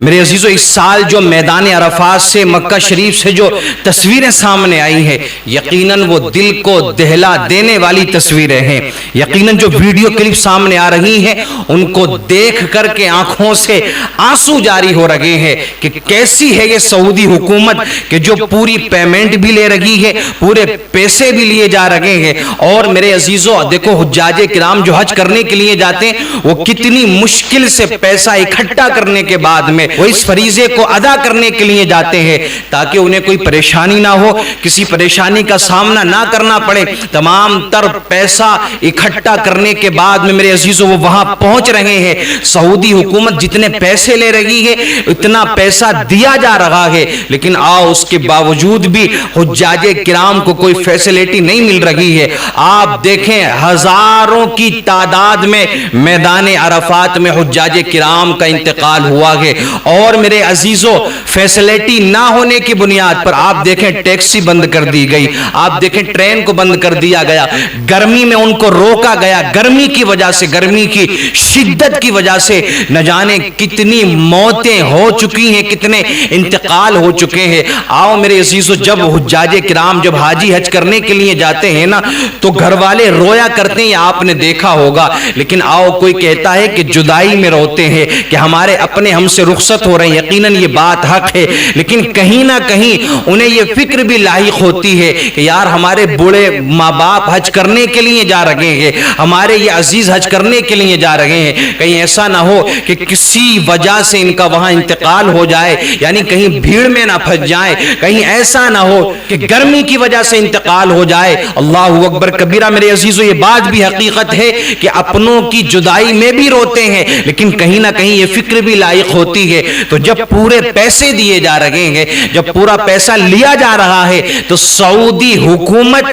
میرے عزیزو اس سال جو میدان عرفات سے مکہ شریف سے جو تصویریں سامنے آئی ہیں یقیناً وہ دل کو دہلا دینے والی تصویریں ہیں۔ یقیناً جو ویڈیو کلپ سامنے آ رہی ہیں ان کو دیکھ کر کے آنکھوں سے آنسو جاری ہو رہے ہیں کہ کیسی ہے یہ سعودی حکومت کہ جو پوری پیمنٹ بھی لے رہی ہے، پورے پیسے بھی لیے جا رہے ہیں۔ اور میرے عزیزو دیکھو حجاج کرام جو حج کرنے کے لیے جاتے ہیں وہ کتنی مشکل سے پیسہ اکٹھا کرنے کے بعد میں وہ اس فریضے کو ادا کرنے کے لیے جاتے ہیں تاکہ انہیں کوئی پریشانی نہ ہو، کسی پریشانی کا سامنا نہ کرنا پڑے۔ تمام تر پیسہ اکٹھا کرنے کے بعد میں میرے عزیزو وہ وہاں پہنچ رہے ہیں۔ سعودی حکومت جتنے پیسے لے رہی ہے اتنا پیسہ دیا جا رہا ہے، لیکن اس کے باوجود بھی حجاج کرام کو کوئی فیسلٹی نہیں مل رہی ہے۔ آپ دیکھیں ہزاروں کی تعداد میں میدان عرفات میں حجاج کرام کا انتقال ہوا ہے، اور میرے عزیزو فیسلٹی نہ ہونے کی بنیاد پر آپ دیکھیں ٹیکسی بند کر دی گئی، آپ دیکھیں ٹرین کو بند کر دیا گیا، گرمی میں ان کو روکا گیا، گرمی کی وجہ سے، گرمی کی شدت کی وجہ سے نہ جانے کتنی موتیں ہو چکی ہیں، کتنے انتقال ہو چکے ہیں۔ آؤ میرے عزیزو جب حجاج کرام جب حاجی حج کرنے کے لیے جاتے ہیں نا تو گھر والے رویا کرتے ہیں، آپ نے دیکھا ہوگا، لیکن کوئی کہتا ہے کہ جدائی میں روتے ہیں کہ ہمارے اپنے ہم سے رخصت ہو رہے ہیں۔ یقیناً یہ بات حق ہے، لیکن کہیں نہ کہیں انہیں یہ فکر بھی لاحق ہوتی ہے کہ یار ہمارے بوڑھے ماں باپ حج کرنے کے لیے جا رہے ہیں، ہمارے یہ عزیز حج کرنے کے لیے جا رہے ہیں، کہیں ایسا نہ ہو کہ کسی وجہ سے ان کا وہاں انتقال ہو جائے، یعنی کہیں بھیڑ میں نہ پھنس جائیں، کہیں ایسا نہ ہو کہ گرمی کی وجہ سے انتقال ہو جائے۔ اللہ اکبر کبیرہ میرے عزیزو یہ بات بھی حقیقت ہے کہ اپنوں کی جدائی میں بھی روتے ہیں، لیکن کہیں نہ کہیں یہ فکر بھی لاحق ہوتی ہے۔ تو جب پورے پیسے دیے جا رہے ہیں، جب پورا پیسہ لیا جا رہا ہے تو سعودی حکومت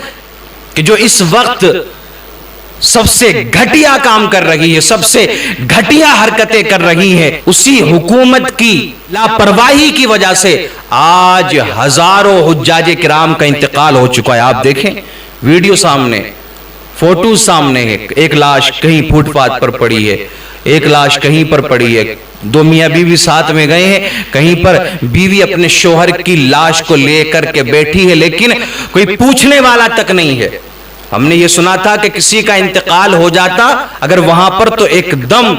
کہ جو اس وقت سب سے گھٹیا کام کر رہی ہے، سب سے گھٹیا حرکتیں کر رہی ہے، اسی حکومت کی لاپرواہی کی وجہ سے آج ہزاروں حجاج کرام کا انتقال ہو چکا ہے۔ آپ دیکھیں ویڈیو سامنے، فوٹو سامنے ہے، ایک لاش کہیں فٹ پاتھ پر پڑی ہے، ایک لاش کہیں پر پڑی ہے، دو میاں بیوی ساتھ میں گئے ہیں، کہیں پر بیوی اپنے شوہر کی لاش کو لے کر کے بیٹھی ہے لیکن کوئی پوچھنے والا تک نہیں ہے۔ ہم نے یہ سنا تھا کہ کسی کا انتقال ہو جاتا اگر وہاں پر تو ایک دم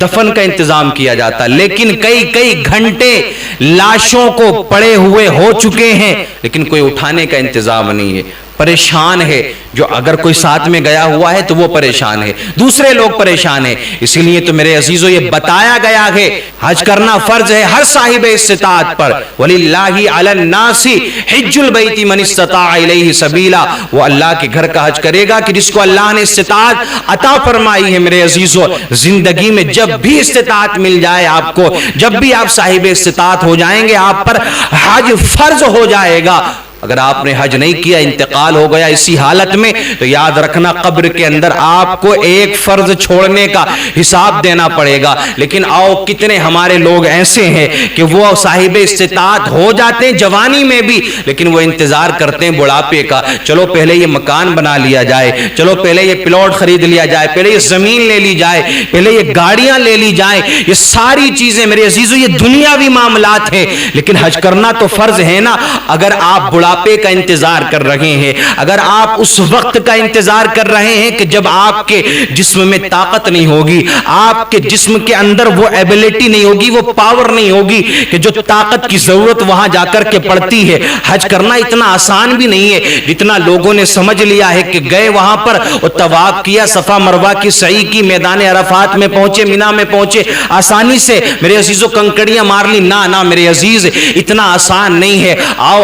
دفن کا انتظام کیا جاتا، لیکن کئی گھنٹے لاشوں کو پڑے ہوئے ہو چکے ہیں لیکن کوئی اٹھانے کا انتظام نہیں ہے۔ پریشان ہے، جو اگر کوئی ساتھ میں گیا ہوا ہے تو وہ پریشان ہے، دوسرے لوگ پریشان ہیں۔ اسی لیے تو میرے عزیزو یہ بتایا گیا ہے حج کرنا فرض ہے ہر صاحب استطاعت پر، وَلِلَّهِ عَلَى النَّاسِ حِجُّ الْبَيْتِ مَنِ اسْتَطَاعَ إِلَيْهِ سَبِيلًا، وہ اللہ کے گھر کا حج کرے گا کہ جس کو اللہ نے استطاعت عطا فرمائی ہے۔ میرے عزیزو زندگی میں جب بھی استطاعت مل جائے آپ کو، جب بھی آپ صاحب استطاعت ہو جائیں گے، آپ پر حج فرض ہو جائے گا۔ اگر آپ نے حج نہیں کیا، انتقال ہو گیا اسی حالت میں، تو یاد رکھنا قبر کے اندر آپ کو ایک فرض چھوڑنے کا حساب دینا پڑے گا۔ لیکن کتنے ہمارے لوگ ایسے ہیں کہ وہ صاحب استطاعت ہو جاتے ہیں جوانی میں بھی، لیکن وہ انتظار کرتے ہیں بڑھاپے کا، چلو پہلے یہ مکان بنا لیا جائے، چلو پہلے یہ پلاٹ خرید لیا جائے، پہلے یہ زمین لے لی جائے، پہلے یہ گاڑیاں لے لی جائیں۔ یہ ساری چیزیں میرے عزیزو یہ دنیاوی معاملات ہیں، لیکن حج کرنا تو فرض ہے نا۔ اگر آپ بڑھاپے کا انتظار کر رہے ہیں، اگر آپ اس وقت کا انتظار کر رہے ہیں کہ جب آپ کے جسم میں طاقت نہیں ہوگی، آپ کے جسم کے اندر وہ ایبیلٹی نہیں ہوگی، وہ پاور نہیں ہوگی کہ جو طاقت کی ضرورت وہاں جا کر کے پڑتی ہے۔ حج کرنا اتنا آسان بھی نہیں ہے جتنا لوگوں نے سمجھ لیا ہے کہ گئے وہاں پر اور طواف کیا، صفا مروہ کی سعی کی، میدان عرفات میں پہنچے، مینا میں پہنچے، آسانی سے میرے عزیزو کنکڑیاں مار لی۔ نہ میرے عزیز اتنا آسان نہیں ہے۔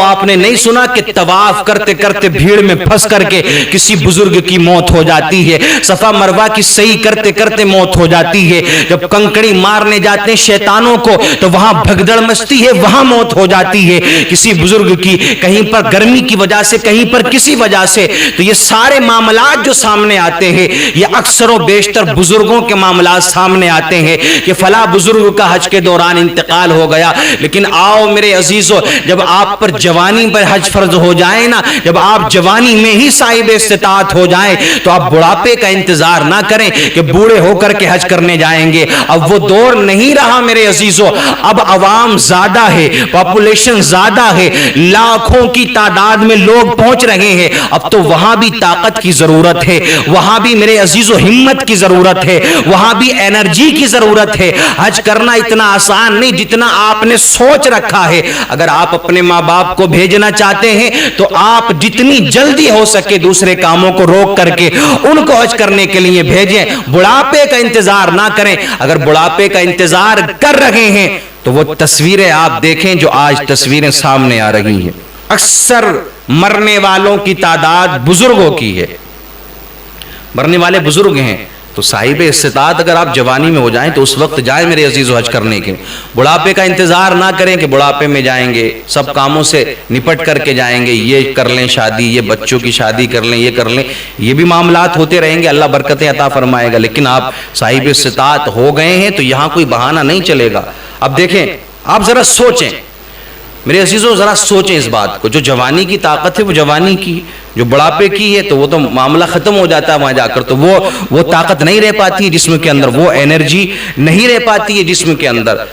آپ نے نہیں سنا کہ طواف کرتے کرتے بھیڑ میں پھنس کر کے کسی بزرگ کی موت ہو جاتی ہے، صفا مروہ کی صحیح کرتے کرتے موت ہو جاتی ہے، جب کنکڑی مارنے جاتے ہیں شیطانوں کو تو وہاں بھگدڑ مچتی ہے، وہاں موت ہو جاتی ہے کسی بزرگ کی، کہیں پر گرمی کی وجہ سے، کہیں پر کسی وجہ سے۔ تو یہ سارے معاملات جو سامنے آتے ہیں یہ اکثر و بیشتر بزرگوں کے معاملات سامنے آتے ہیں کہ فلاں بزرگ کا حج کے دوران انتقال ہو گیا۔ لیکن میرے عزیزو جب آپ پر جوانی پر حج حج فرض ہو جائے نا، جب آپ جوانی میں ہی صاحب استطاعت ہو جائیں تو آپ بڑھاپے کا انتظار نہ کریں کہ بوڑھے ہو کر کے حج کرنے جائیں گے۔ اب وہ دور نہیں رہا میرے عزیزو، اب عوام زیادہ ہے، پاپولیشن زیادہ ہے، لاکھوں کی تعداد میں لوگ پہنچ رہے ہیں، اب تو وہاں بھی طاقت کی ضرورت ہے، وہاں بھی میرے عزیزو ہمت کی ضرورت ہے، وہاں بھی انرجی کی ضرورت ہے۔ حج کرنا اتنا آسان نہیں جتنا آپ نے سوچ رکھا ہے۔ اگر آپ اپنے ماں باپ کو بھیجنا چاہتے ہیں تو آپ جتنی جلدی ہو سکے دوسرے کاموں کو روک کر کے ان کو حج کرنے کے لیے بھیجیں، بڑھاپے کا انتظار نہ کریں۔ اگر بڑھاپے کا انتظار کر رہے ہیں تو وہ تصویریں آپ دیکھیں جو آج تصویریں سامنے آ رہی ہیں، اکثر مرنے والوں کی تعداد بزرگوں کی ہے، مرنے والے بزرگ ہیں۔ تو صاحب استطاعت اگر آپ جوانی میں ہو جائیں تو اس وقت جائیں میرے عزیزو حج کرنے کے، بڑھاپے کا انتظار نہ کریں کہ بڑھاپے میں جائیں گے، سب کاموں سے نپٹ کر کے جائیں گے، یہ کر لیں شادی، یہ بچوں کی شادی کر لیں، یہ کر لیں، یہ بھی معاملات ہوتے رہیں گے، اللہ برکتیں عطا فرمائے گا، لیکن آپ صاحب استطاعت ہو گئے ہیں تو یہاں کوئی بہانہ نہیں چلے گا۔ اب دیکھیں، آپ ذرا سوچیں میرے عزیزو، ذرا سوچیں اس بات کو، جو جوانی کی طاقت ہے وہ جوانی کی، جو بڑھاپے کی ہے تو وہ تو معاملہ ختم ہو جاتا ہے وہاں جا کر، تو وہ طاقت نہیں رہ پاتی ہے جسم کے اندر، وہ انرجی نہیں رہ پاتی ہے جسم کے اندر۔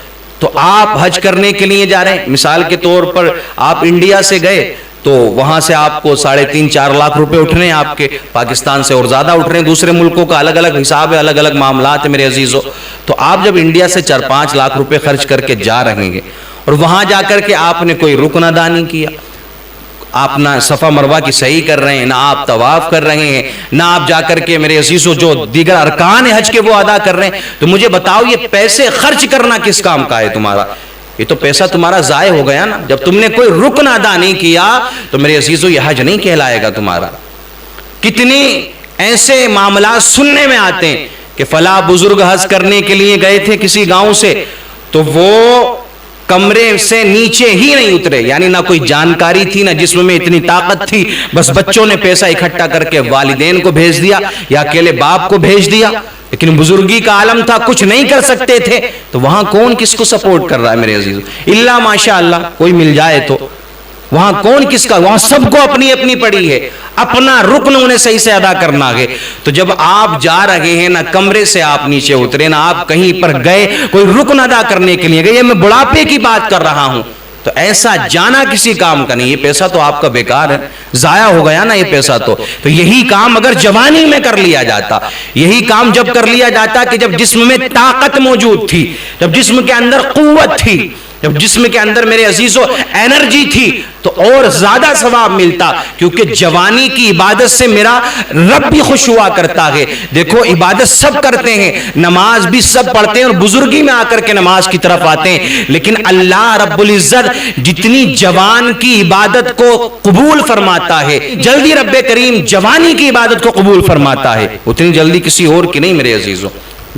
تو آپ حج کرنے کے لیے جا رہے ہیں، مثال کے طور پر آپ انڈیا سے گئے تو وہاں سے آپ کو 3.5-4 لاکھ روپے اٹھ رہے ہیں، آپ کے پاکستان سے اور زیادہ اٹھ رہے ہیں، دوسرے ملکوں کا الگ الگ حساب ہے، الگ الگ معاملات ہیں میرے عزیزو۔ تو آپ جب انڈیا سے 4-5 لاکھ روپے خرچ کر کے جا رہے ہیں اور وہاں جا کر کے آپ نے کوئی رکن ادا نہیں کیا، آپ نہ صفا مروہ کی صحیح کر رہے ہیں، نہ آپ طواف کر رہے ہیں، نہ آپ جا کر کے میرے عزیزو جو دیگر ارکان حج کے وہ ادا کر رہے ہیں، تو مجھے بتاؤ یہ پیسے خرچ کرنا کس کام کا ہے تمہارا؟ یہ تو پیسہ تمہارا ضائع ہو گیا نا، جب تم نے کوئی رکن ادا نہیں کیا تو میرے عزیزو یہ حج نہیں کہلائے گا تمہارا۔ کتنی ایسے معاملات سننے میں آتے ہیں کہ فلاں بزرگ حج کرنے کے لیے گئے تھے کسی گاؤں سے، تو وہ کمرے سے نیچے ہی نہیں اترے، یعنی نہ کوئی جانکاری تھی، نہ جسم میں اتنی طاقت تھی، بس بچوں نے پیسہ اکٹھا کر کے والدین کو بھیج دیا یا اکیلے باپ کو بھیج دیا، لیکن بزرگی کا عالم تھا، کچھ نہیں کر سکتے تھے۔ تو وہاں کون کس کو سپورٹ کر رہا ہے میرے عزیز؟ اللہ ماشاءاللہ کوئی مل جائے تو وہاں کون کس کا، وہاں سب کو اپنی اپنی پڑی ہے، اپنا رکن انہیں صحیح سے ادا کرنا ہے۔ تو جب آپ جا رہے ہیں، نہ کمرے سے آپ نیچے اترے، نہ آپ کہیں پر گئے کوئی رکن ادا کرنے کے لیے گئے، یہ میں بڑھاپے کی بات کر رہا ہوں، تو ایسا جانا کسی کام کا نہیں، یہ پیسہ تو آپ کا بیکار ہے، ضائع ہو گیا نا یہ پیسہ۔ تو یہی کام اگر جوانی میں کر لیا جاتا، یہی کام جب کر لیا جاتا کہ جب جسم میں طاقت موجود تھی، جب جسم کے اندر قوت تھی، جب جسم کے اندر میرے عزیزو انرجی تھی، تو اور زیادہ ثواب ملتا، کیونکہ جوانی کی عبادت سے میرا رب بھی خوش ہوا کرتا ہے۔ دیکھو عبادت سب کرتے ہیں، نماز بھی سب پڑھتے ہیں اور بزرگی میں آ کر کے نماز کی طرف آتے ہیں، لیکن اللہ رب العزت جتنی جوان کی عبادت کو قبول فرماتا ہے، جلدی رب کریم جوانی کی عبادت کو قبول فرماتا ہے، اتنی جلدی کسی اور کی نہیں میرے عزیزو۔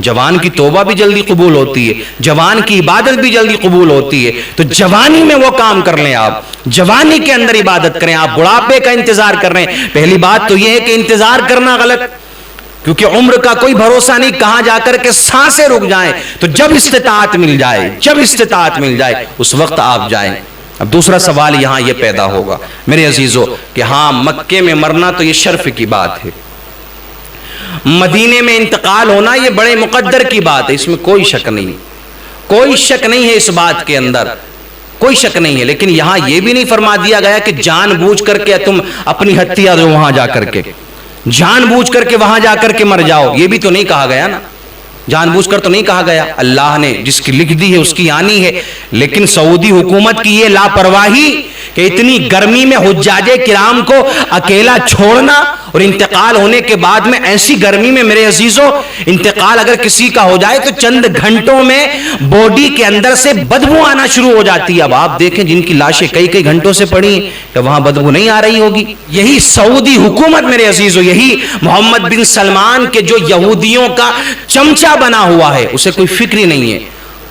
جوان کی توبہ بھی جلدی قبول ہوتی ہے، جوان کی عبادت بھی جلدی قبول ہوتی ہے، تو جوانی میں وہ کام کر لیں، آپ جوانی کے اندر عبادت کریں۔ آپ بڑھاپے کا انتظار کر رہے ہیں، پہلی بات تو یہ ہے کہ انتظار کرنا غلط، کیونکہ عمر کا کوئی بھروسہ نہیں، کہاں جا کر کے سانسیں رک جائیں، تو جب استطاعت مل جائے، جب استطاعت مل جائے اس وقت آپ جائیں۔ اب دوسرا سوال یہاں یہ پیدا ہوگا میرے عزیزو کہ ہاں مکے میں مرنا تو یہ شرف کی بات ہے، مدینے میں انتقال ہونا یہ بڑے مقدر کی بات ہے، اس میں کوئی شک نہیں، کوئی شک نہیں ہے اس بات کے اندر، کوئی شک نہیں ہے، لیکن یہاں یہ بھی نہیں فرما دیا گیا کہ جان بوجھ کر کے تم اپنی ہتھیار دو وہاں جا کر کے، جان بوجھ کر کے وہاں جا کر کے مر جاؤ، یہ بھی تو نہیں کہا گیا نا، جان بوجھ کر تو نہیں کہا گیا، اللہ نے جس کی لکھ دی ہے اس کی آنی ہے، لیکن سعودی حکومت کی یہ لاپرواہی کہ اتنی گرمی میں حجاج کرام کو اکیلا چھوڑنا، اور انتقال ہونے کے بعد میں ایسی گرمی میں میرے عزیزو انتقال اگر کسی کا ہو جائے تو چند گھنٹوں میں باڈی کے اندر سے بدبو آنا شروع ہو جاتی ہے۔ اب آپ دیکھیں جن کی لاشیں کئی کئی گھنٹوں سے پڑی ہیں، کہ وہاں بدبو نہیں آ رہی ہوگی؟ یہی سعودی حکومت میرے عزیزو، یہی محمد بن سلمان کے جو یہودیوں کا چمچہ بنا ہوا ہے، اسے کوئی فکر ہی نہیں ہے،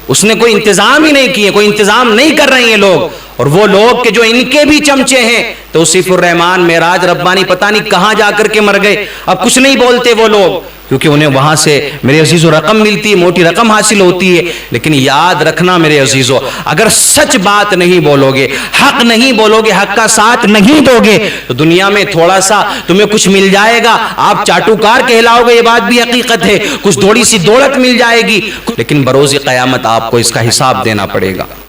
اس نے کوئی انتظام ہی نہیں کیے، کوئی انتظام نہیں کر رہے ہیں لوگ، اور وہ لوگ کہ جو ان کے بھی چمچے ہیں، توصیف الرحمان معراج ربانی پتہ نہیں کہاں جا کر کے مر گئے، اب کچھ نہیں بولتے وہ لوگ، کیونکہ انہیں وہاں سے میرے عزیزو رقم ملتی ہے، موٹی رقم حاصل ہوتی ہے۔ لیکن یاد رکھنا میرے عزیزو، اگر سچ بات نہیں بولو گے، حق نہیں بولو گے، حق کا ساتھ نہیں دو گے، تو دنیا میں تھوڑا سا تمہیں کچھ مل جائے گا، آپ چاٹوکار کہلاؤ گے، یہ بات بھی حقیقت ہے، کچھ تھوڑی سی دولت مل جائے گی، لیکن بروز قیامت آپ کو اس کا حساب دینا پڑے گا۔